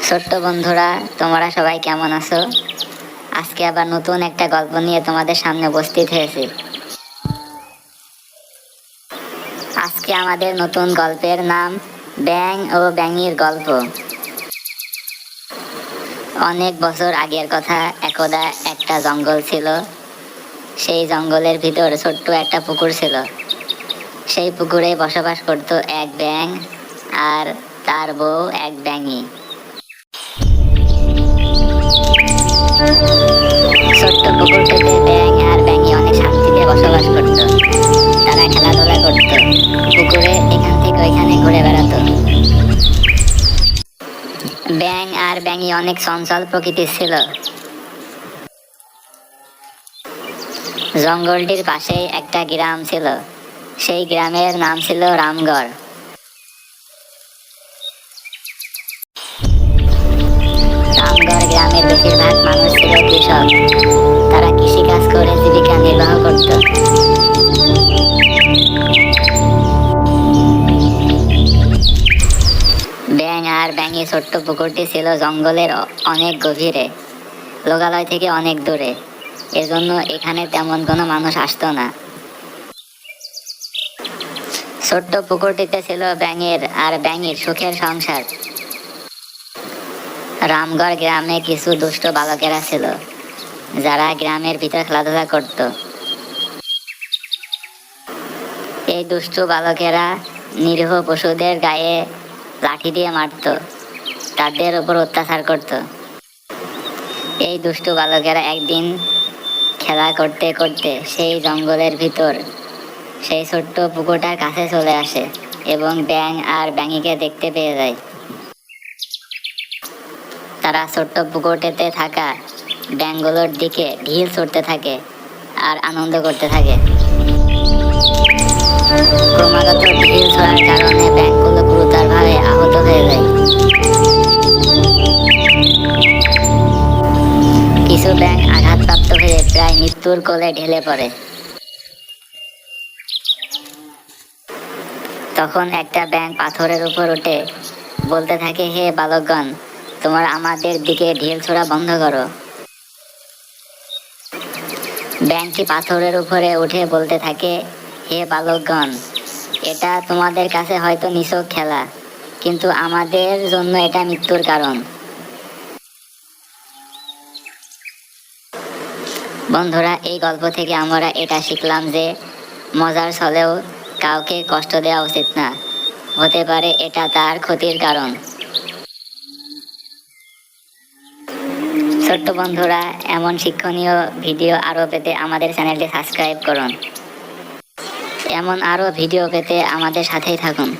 ছোট্ট বন্ধুরা, তোমরা সবাই কেমন আছো? আজকে আবার নতুন একটা গল্প নিয়ে তোমাদের সামনে উপস্থিত হয়েছি। আজকে আমাদের নতুন গল্পের নাম ব্যাঙ ও ব্যাঙির গল্প। অনেক বছর আগের কথা, একদা একটা জঙ্গল ছিল। সেই জঙ্গলের ভিতর ছোট্ট একটা পুকুর ছিল। সেই পুকুরে বসবাস করত এক ব্যাঙ আর তার বউ এক ব্যাঙি। ছোট্ট পুকুরটিতে ব্যাঙ আর ব্যাঙি অনেক শান্তিতে বসবাস করত। তারা খেলাধুলা করত, পুকুরে এখান থেকে ওইখানে ঘুরে বেড়াতো। ব্যাঙ আর ব্যাঙি অনেক চঞ্চল প্রকৃতির ছিল। জঙ্গলটির পাশেই একটা গ্রাম ছিল। সেই গ্রামের নাম ছিল রামগড়। রামগড় গ্রামের বেশিরভাগ মানুষ ছিল কৃষক। তারা কৃষিকাজ করে জীবিকা নির্বাহ করত। ব্যাঙ আর ব্যাঙি ছোট্ট পুকুরটি ছিল জঙ্গলের অনেক গভীরে, লোকালয় থেকে অনেক দূরে। এজন্য এখানে তেমন কোনো মানুষ আসতো না। ছোট্ট পুকুরটিতে ছিল ব্যাঙের আর ব্যাঙির সুখের সংসার। রামগড় গ্রামে কিছু দুষ্ট বালকেরা ছিল, যারা গ্রামের ভিতর খেলাধুলা করত। এই দুষ্টু বালকেরা নিরীহ পশুদের গায়ে লাঠি দিয়ে মারত, তাদের উপর অত্যাচার করত। এই দুষ্টু বালকেরা একদিন খেলা করতে করতে সেই জঙ্গলের ভিতর সেই ছোট্ট পুকুরটার কাছে চলে আসে এবং ব্যাঙ আর ব্যাঙিকে দেখতে পেয়ে যায়। তারা ছোট্ট পুকুরটিতে থাকা ব্যাঙগুলোর দিকে ঢিল ছুটতে থাকে আর আনন্দ করতে থাকে। ক্রমাগত ঢিল ছোড়ার কারণে ব্যাঙগুলো গুরুতরভাবে আহত হয়ে যায়। কিছু ব্যাঙ আঘাতপ্রাপ্ত হয়ে প্রায় মৃত্যুর কোলে ঢলে পড়ে। তখন একটা ব্যাঙ পাথরের উপর উঠে বলতে থাকে, হে বালকগণ, তোমরা আমাদের দিকে ঢিল ছোড়া বন্ধ করো। ব্যাঙটি পাথরের উপরে উঠে বলতে থাকে, হে বালকগণ, এটা তোমাদের কাছে হয়তো নিছক খেলা, কিন্তু আমাদের জন্য এটা মৃত্যুর কারণ। বন্ধুরা, এই গল্প থেকে আমরা এটা শিখলাম যে মজার ছলেও কাউকে কষ্ট দেওয়া উচিত না, হতে পারে এটা তার ক্ষতির কারণ। ছোট্ট বন্ধুরা, এমন শিক্ষণীয় ভিডিও আরও পেতে আমাদের চ্যানেলটি সাবস্ক্রাইব করুন। এমন আরও ভিডিও পেতে আমাদের সাথেই থাকুন।